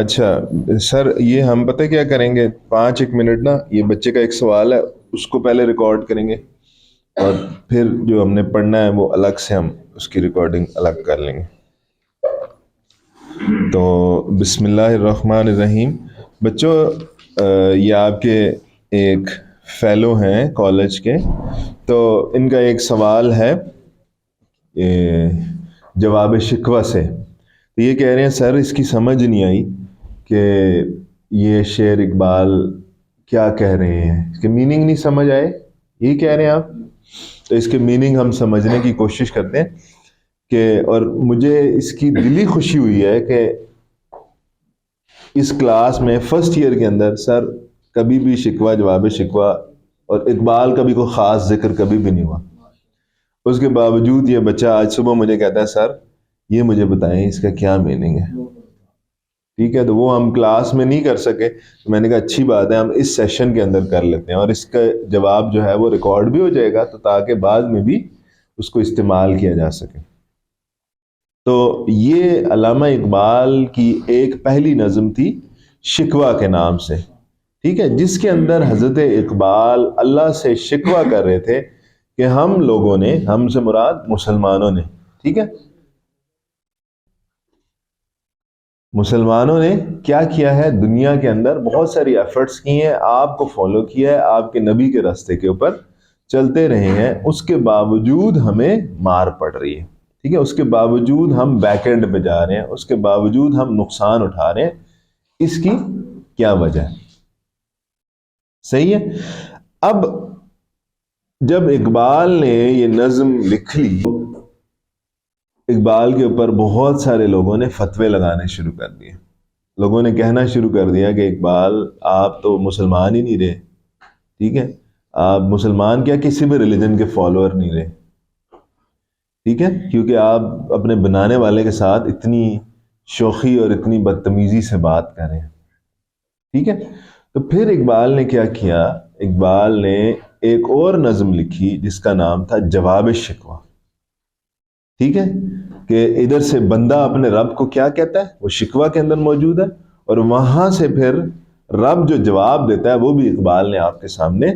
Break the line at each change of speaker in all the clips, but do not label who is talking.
اچھا سر، یہ ہم پتہ کیا کریں گے، 5 ایک منٹ نا، یہ بچے کا ایک سوال ہے، اس کو پہلے ریکارڈ کریں گے، اور پھر جو ہم نے پڑھنا ہے وہ الگ سے ہم اس کی ریکارڈنگ الگ کر لیں گے۔ تو بسم اللہ الرحمن الرحیم۔ بچوں، یہ آپ کے ایک فیلو ہیں کالج کے، تو ان کا ایک سوال ہے جواب شکوہ سے۔ تو یہ کہہ رہے ہیں سر اس کی سمجھ نہیں آئی کہ یہ شعر اقبال کیا کہہ رہے ہیں، اس کے میننگ نہیں سمجھ آئے، یہی کہہ رہے ہیں آپ؟ تو اس کے میننگ ہم سمجھنے کی کوشش کرتے ہیں کہ، اور مجھے اس کی دلی خوشی ہوئی ہے کہ اس کلاس میں فرسٹ ایئر کے اندر سر کبھی بھی شکوہ جواب شکوہ اور اقبال کا بھی کوئی خاص ذکر کبھی بھی نہیں ہوا۔ اس کے باوجود یہ بچہ آج صبح مجھے کہتا ہے سر یہ مجھے بتائیں اس کا کیا میننگ ہے۔ ٹھیک ہے، تو وہ ہم کلاس میں نہیں کر سکے، تو میں نے کہا اچھی بات ہے ہم اس سیشن کے اندر کر لیتے ہیں، اور اس کا جواب جو ہے وہ ریکارڈ بھی ہو جائے گا، تو تاکہ بعد میں بھی اس کو استعمال کیا جا سکے۔ تو یہ علامہ اقبال کی ایک پہلی نظم تھی شکوہ کے نام سے، ٹھیک ہے، جس کے اندر حضرت اقبال اللہ سے شکوہ کر رہے تھے کہ ہم لوگوں نے، ہم سے مراد مسلمانوں نے، ٹھیک ہے، مسلمانوں نے کیا کیا ہے، دنیا کے اندر بہت ساری ایفرٹس کی ہیں، آپ کو فالو کیا ہے، آپ کے نبی کے راستے کے اوپر چلتے رہے ہیں، اس کے باوجود ہمیں مار پڑ رہی ہے، ٹھیک ہے، اس کے باوجود ہم بیک اینڈ پہ جا رہے ہیں، اس کے باوجود ہم نقصان اٹھا رہے ہیں، اس کی کیا وجہ ہے؟ صحیح ہے۔ اب جب اقبال نے یہ نظم لکھ لی، اقبال کے اوپر بہت سارے لوگوں نے فتوے لگانے شروع کر دیے، لوگوں نے کہنا شروع کر دیا کہ اقبال آپ تو مسلمان ہی نہیں رہے، ٹھیک ہے، آپ مسلمان کیا کسی بھی ریلیجن کے فالوور نہیں رہے، ٹھیک ہے، کیونکہ آپ اپنے بنانے والے کے ساتھ اتنی شوخی اور اتنی بدتمیزی سے بات کر رہے ہیں، ٹھیک ہے۔ تو پھر اقبال نے کیا کیا، اقبال نے ایک اور نظم لکھی جس کا نام تھا جواب شکوہ، ٹھیک ہے، کہ ادھر سے بندہ اپنے رب کو کیا کہتا ہے، وہ شکوہ کے اندر موجود ہے، اور وہاں سے پھر رب جو جواب دیتا ہے وہ بھی اقبال نے آپ کے سامنے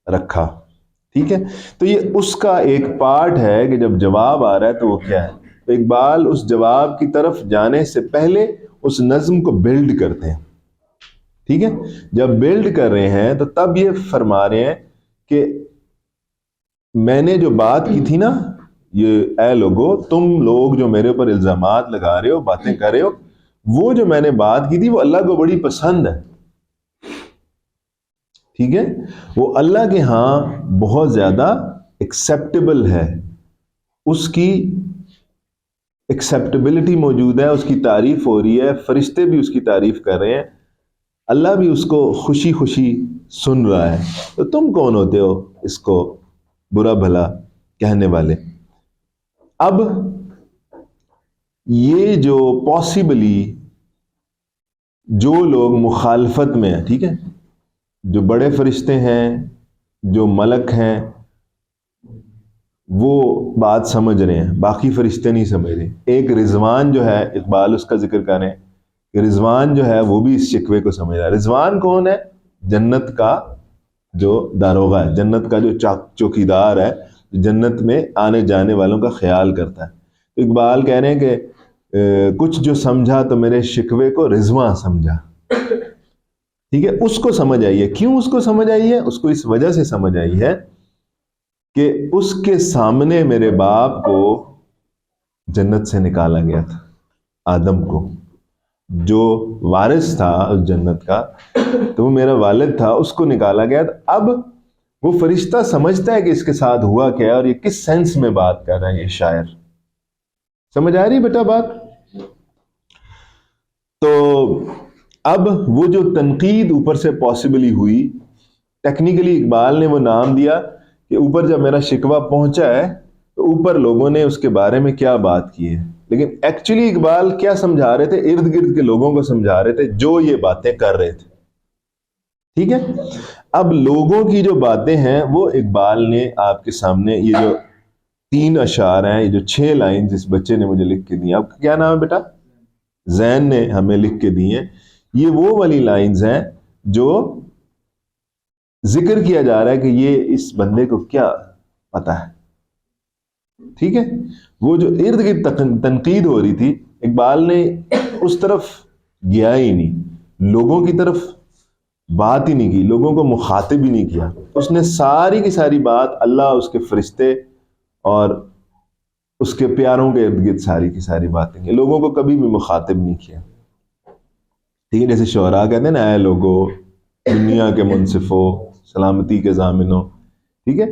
رکھا، ٹھیک ہے۔ تو یہ اس کا ایک پارٹ ہے کہ جب جواب آ رہا ہے تو وہ کیا ہے، تو اقبال اس جواب کی طرف جانے سے پہلے اس نظم کو بلڈ کرتے ہیں، ٹھیک ہے، جب بلڈ کر رہے ہیں تو تب یہ فرما رہے ہیں کہ میں نے جو بات کی تھی نا، یہ اے لوگو تم لوگ جو میرے اوپر الزامات لگا رہے ہو، باتیں کر رہے ہو، وہ جو میں نے بات کی تھی وہ اللہ کو بڑی پسند ہے، ٹھیک ہے، وہ اللہ کے ہاں بہت زیادہ ایکسیپٹیبل ہے، اس کی ایکسیپٹیبلٹی موجود ہے، اس کی تعریف ہو رہی ہے، فرشتے بھی اس کی تعریف کر رہے ہیں، اللہ بھی اس کو خوشی خوشی سن رہا ہے، تو تم کون ہوتے ہو اس کو برا بھلا کہنے والے؟ اب یہ جو پاسبلی جو لوگ مخالفت میں ہیں، ٹھیک ہے، جو بڑے فرشتے ہیں، جو ملک ہیں، وہ بات سمجھ رہے ہیں، باقی فرشتے نہیں سمجھ رہے۔ ایک رضوان جو ہے، اقبال اس کا ذکر کر رہے ہیں کہ رضوان جو ہے وہ بھی اس شکوے کو سمجھ رہا ہے۔ رضوان کون ہے؟ جنت کا جو داروغہ ہے، جنت کا جو چوکیدار ہے، جنت میں آنے جانے والوں کا خیال کرتا ہے۔ تو اقبال کہہ رہے ہیں کہ کچھ جو سمجھا تو میرے شکوے کو رضواں سمجھا، ٹھیک ہے، اس کو سمجھ آئی ہے۔ کیوں اس کو سمجھ آئی ہے؟ اس کو اس وجہ سے سمجھ آئی ہے کہ اس کے سامنے میرے باپ کو جنت سے نکالا گیا تھا، آدم کو، جو وارث تھا اس جنت کا، تو وہ میرا والد تھا، اس کو نکالا گیا تھا۔ اب وہ فرشتہ سمجھتا ہے کہ اس کے ساتھ ہوا کیا ہے اور یہ کس سینس میں بات کر رہا ہے یہ شاعر۔ سمجھ آ رہی بیٹا بات؟ تو اب وہ جو تنقید اوپر سے پاسبلی ہوئی، ٹیکنیکلی اقبال نے وہ نام دیا کہ اوپر جب میرا شکوہ پہنچا ہے تو اوپر لوگوں نے اس کے بارے میں کیا بات کی ہے، لیکن ایکچولی اقبال کیا سمجھا رہے تھے؟ ارد گرد کے لوگوں کو سمجھا رہے تھے جو یہ باتیں کر رہے تھے، ٹھیک ہے۔ اب لوگوں کی جو باتیں ہیں وہ اقبال نے آپ کے سامنے، یہ جو 3 اشعار ہیں، یہ جو 6 لائنز اس بچے نے مجھے لکھ کے دی، آپ کا کیا نام ہے بیٹا؟ زین نے ہمیں لکھ کے دی ہیں. یہ وہ والی لائنز ہیں جو ذکر کیا جا رہا ہے کہ یہ اس بندے کو کیا پتا ہے. ٹھیک ہے, وہ جو ارد گرد تنقید ہو رہی تھی, اقبال نے اس طرف گیا ہی نہیں, لوگوں کی طرف بات ہی نہیں کی, لوگوں کو مخاطب ہی نہیں کیا. اس نے ساری کی ساری بات اللہ, اس کے فرشتے اور اس کے پیاروں کے ارد گرد ساری کی ساری باتیں کی, لوگوں کو کبھی بھی مخاطب نہیں کیا. ٹھیک ہے, جیسے شعراء کہتے ہیں نا, اے لوگو دنیا کے منصفو سلامتی کے ضامنوں. ٹھیک ہے,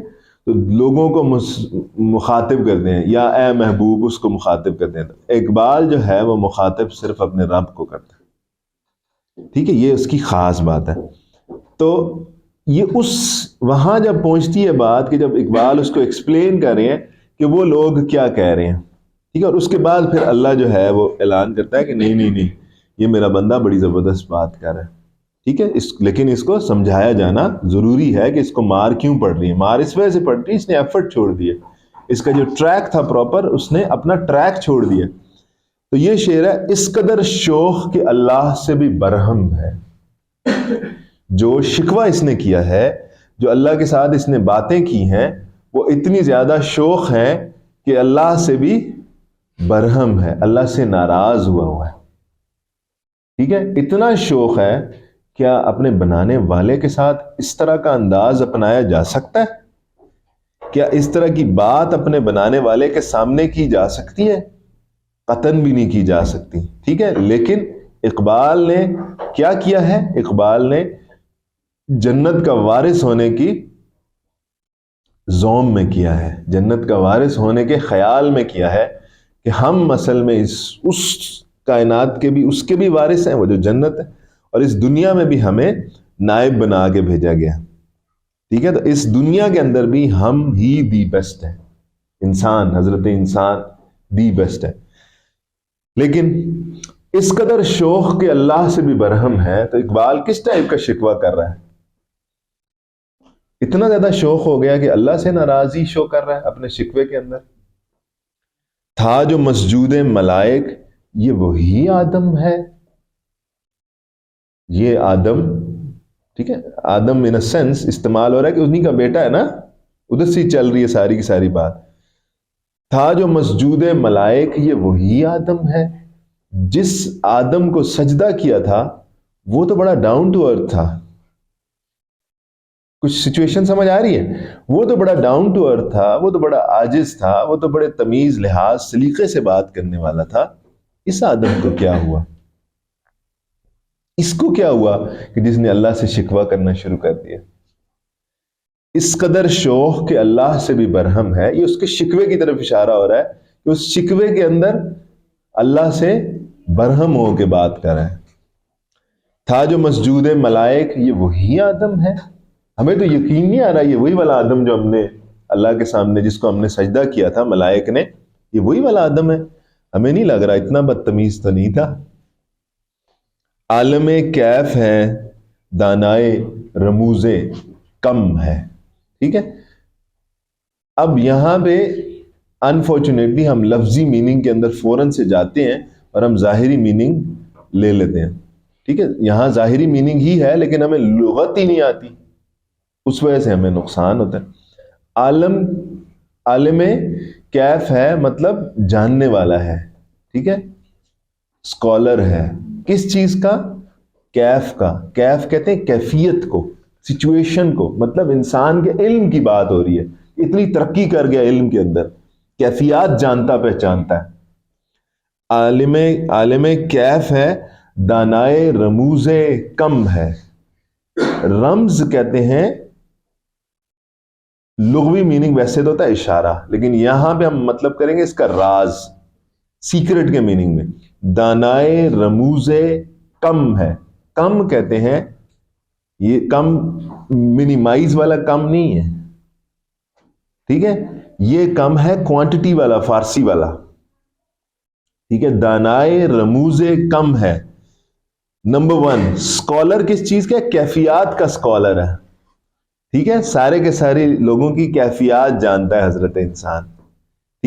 تو لوگوں کو مخاطب کرتے ہیں, یا اے محبوب, اس کو مخاطب کرتے ہیں. تو اقبال جو ہے وہ مخاطب صرف اپنے رب کو کرتا ہے. ٹھیک ہے, یہ اس کی خاص بات ہے. تو یہ اس وہاں جب پہنچتی ہے بات کہ جب اقبال اس کو ایکسپلین کر رہے ہیں کہ وہ لوگ کیا کہہ رہے ہیں. ٹھیک ہے, اور اس کے بعد پھر اللہ جو ہے وہ اعلان کرتا ہے کہ نہیں نہیں نہیں, یہ میرا بندہ بڑی زبردست بات کر رہا ہے. ٹھیک ہے, لیکن اس کو سمجھایا جانا ضروری ہے کہ اس کو مار کیوں پڑ رہی ہے. مار اس وجہ سے پڑ رہی ہے, اس نے ایفرٹ چھوڑ دیا, اس کا جو ٹریک تھا پراپر, اس نے اپنا ٹریک چھوڑ دیا. تو یہ شعر ہے, اس قدر شوق کہ اللہ سے بھی برہم ہے. جو شکوہ اس نے کیا ہے, جو اللہ کے ساتھ اس نے باتیں کی ہیں, وہ اتنی زیادہ شوق ہے کہ اللہ سے بھی برہم ہے, اللہ سے ناراض ہوا ہے. ٹھیک ہے, اتنا شوق ہے. کیا اپنے بنانے والے کے ساتھ اس طرح کا انداز اپنایا جا سکتا ہے؟ کیا اس طرح کی بات اپنے بنانے والے کے سامنے کی جا سکتی ہے؟ قطعاً بھی نہیں کی جا سکتی. ٹھیک ہے, لیکن اقبال نے کیا کیا ہے؟ اقبال نے جنت کا وارث ہونے کی زوم میں کیا ہے, جنت کا وارث ہونے کے خیال میں کیا ہے کہ ہم اصل میں اس کائنات کے بھی, اس کے بھی وارث ہیں, وہ جو جنت ہے, اور اس دنیا میں بھی ہمیں نائب بنا کے بھیجا گیا. ٹھیک ہے, تو اس دنیا کے اندر بھی ہم ہی دی بیسٹ ہیں. انسان, حضرت انسان دی بیسٹ ہے. لیکن اس قدر شوق کہ اللہ سے بھی برہم ہے, تو اقبال کس ٹائپ کا شکوہ کر رہا ہے؟ اتنا زیادہ شوق ہو گیا کہ اللہ سے ناراضی شو کر رہا ہے اپنے شکوے کے اندر. تھا جو مسجود ملائک, یہ وہی آدم ہے. یہ آدم, ٹھیک ہے, آدم ان سینس استعمال ہو رہا ہے کہ انہی کا بیٹا ہے نا, ادھر سے چل رہی ہے ساری کی ساری بات. تھا جو مسجود ملائک, یہ وہی آدم ہے. جس آدم کو سجدہ کیا تھا وہ تو بڑا ڈاؤن ٹو ارتھ تھا. کچھ سچویشن سمجھ آ رہی ہے؟ وہ تو بڑا ڈاؤن ٹو ارتھ تھا, وہ تو بڑا عاجز تھا, وہ تو بڑے تمیز, لحاظ, سلیقے سے بات کرنے والا تھا. اس آدم کو کیا ہوا؟ اس کو کیا ہوا کہ جس نے اللہ سے شکوہ کرنا شروع کر دیا؟ اس قدر شوق کہ اللہ سے بھی برہم ہے. یہ اس کے شکوے کی طرف اشارہ ہو رہا ہے کہ اس شکوے کے اندر اللہ سے برہم ہو کے بات کر رہا ہے. تھا جو مسجود ملائک, یہ وہی آدم ہے. ہمیں تو یقین نہیں آ رہا یہ وہی والا آدم جو ہم نے اللہ کے سامنے, جس کو ہم نے سجدہ کیا تھا ملائک نے, یہ وہی والا آدم ہے. ہمیں نہیں لگ رہا, اتنا بدتمیز تو نہیں تھا. عالم کیف ہے, دانائے رموز کم ہے. ٹھیک ہے, اب یہاں پہ انفارچونیٹلی ہم لفظی میننگ کے اندر فوراً سے جاتے ہیں اور ہم ظاہری میننگ لے لیتے ہیں. ٹھیک ہے, یہاں ظاہری میننگ ہی ہے لیکن ہمیں لغت ہی نہیں آتی, اس وجہ سے ہمیں نقصان ہوتا ہے. عالم کیف ہے مطلب جاننے والا ہے. ٹھیک ہے, اسکالر ہے. کس چیز کا؟ کیف کا. کیف کہتے ہیں کیفیت کو, سچویشن کو, مطلب انسان کے علم کی بات ہو رہی ہے. اتنی ترقی کر گیا علم کے اندر, کیفیات جانتا پہچانتا ہے. عالم کیف ہے, دانائے رموز کم ہے. رمز کہتے ہیں, لغوی میننگ ویسے تو ہوتا ہے اشارہ, لیکن یہاں پہ ہم مطلب کریں گے اس کا راز, سیکرٹ کے میننگ میں. دانائے رموز کم ہے. کم کہتے ہیں, یہ کم منیمائز والا کم نہیں ہے. ٹھیک ہے, یہ کم ہے کوانٹٹی والا, فارسی والا. ٹھیک ہے, دانائے رموز کم ہے. نمبر 1, اسکالر کس چیز کا؟ کیفیات کا اسکالر ہے. ٹھیک ہے, سارے کے سارے لوگوں کی کیفیات جانتا ہے حضرت انسان.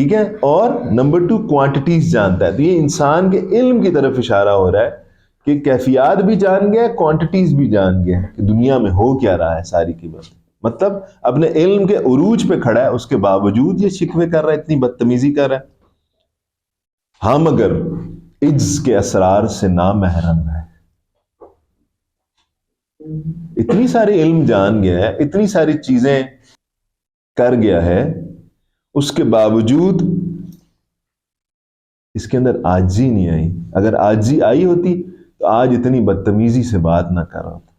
ٹھیک ہے. اور نمبر 2 کوانٹٹیز جانتا ہے. تو یہ انسان کے علم کی طرف اشارہ ہو رہا ہے کہ کیفیات بھی جان گیا, کوانٹٹیز بھی جان گیا کہ دنیا میں ہو کیا رہا ہے ساری کی بات. مطلب اپنے علم کے عروج پہ کھڑا ہے, اس کے باوجود یہ شکوے کر رہا ہے, اتنی بدتمیزی کر رہا ہے. ہم اگر عجز کے اسرار سے نامحرم ہے, اتنی ساری علم جان گیا ہے, اتنی ساری چیزیں کر گیا ہے, اس کے باوجود اس کے اندر عاجزی نہیں آئی. اگر عاجزی آئی ہوتی تو آج اتنی بدتمیزی سے بات نہ کر رہا ہوتا.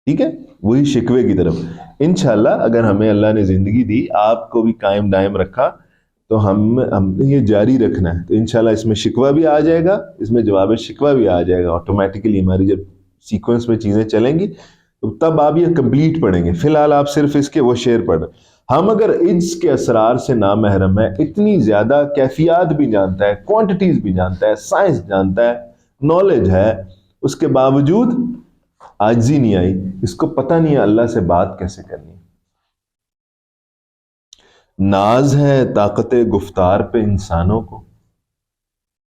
ٹھیک ہے, وہی شکوے کی طرف. انشاءاللہ اگر ہمیں اللہ نے زندگی دی, آپ کو بھی قائم دائم رکھا, تو ہم نے یہ جاری رکھنا ہے. تو انشاءاللہ اس میں شکوہ بھی آ جائے گا, اس میں جواب شکوہ بھی آ جائے گا. آٹومیٹیکلی ہماری جب سیکوینس میں چیزیں چلیں گی تو تب آپ یہ کمپلیٹ پڑھیں گے. فی الحال آپ صرف اس کے وہ شعر پڑھ رہے. ہم اگر عجز کے اسرار سے نامحرم ہے, اتنی زیادہ کیفیات بھی جانتا ہے, کوانٹٹیز بھی جانتا ہے, سائنس جانتا ہے, نالج ہے, اس کے باوجود عاجزی نہیں آئی. اس کو پتہ نہیں ہے اللہ سے بات کیسے کرنی. ناز ہے طاقت گفتار پہ انسانوں کو,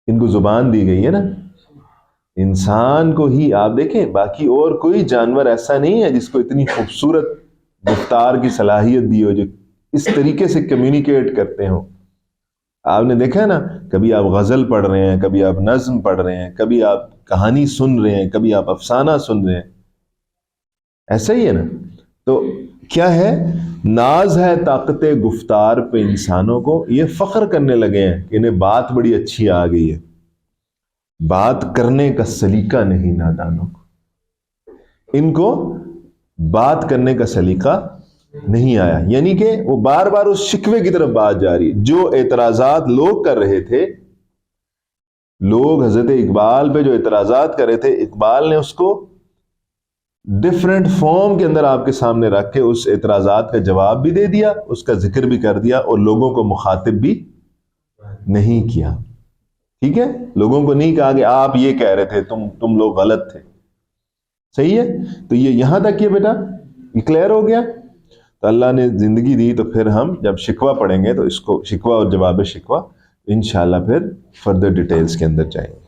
ان کو زبان دی گئی ہے نا. انسان کو ہی آپ دیکھیں, باقی اور کوئی جانور ایسا نہیں ہے جس کو اتنی خوبصورت گفتار کی صلاحیت دی ہو, جو اس طریقے سے کمیونیکیٹ کرتے ہوں. آپ نے دیکھا ہے نا, کبھی آپ غزل پڑھ رہے ہیں, کبھی آپ نظم پڑھ رہے ہیں, کبھی آپ کہانی سن رہے ہیں, کبھی آپ افسانہ سن رہے ہیں. ایسا ہی ہے نا. تو کیا ہے, ناز ہے طاقت گفتار پہ انسانوں کو, یہ فخر کرنے لگے ہیں کہ انہیں بات بڑی اچھی آ گئی ہے. بات کرنے کا سلیقہ نہیں نادانوں کو, ان کو بات کرنے کا سلیقہ نہیں آیا. یعنی کہ وہ بار بار اس شکوے کی طرف بات جا رہی ہے. جو اعتراضات لوگ کر رہے تھے, لوگ حضرت اقبال پہ جو اعتراضات کر رہے تھے, اقبال نے اس کو ڈفرینٹ فارم کے اندر آپ کے سامنے رکھ کے اس اعتراضات کا جواب بھی دے دیا, اس کا ذکر بھی کر دیا, اور لوگوں کو مخاطب بھی نہیں کیا. ٹھیک ہے, لوگوں کو نہیں کہا کہ آپ یہ کہہ رہے تھے, تم لوگ غلط تھے. صحیح ہے. تو یہ یہاں تک یہ بیٹا یہ کلیئر ہو گیا. تو اللہ نے زندگی دی, تو پھر ہم جب شکوہ پڑھیں گے تو اس کو شکوہ اور جواب شکوہ انشاءاللہ پھر فردر ڈیٹیلز کے اندر جائیں گے.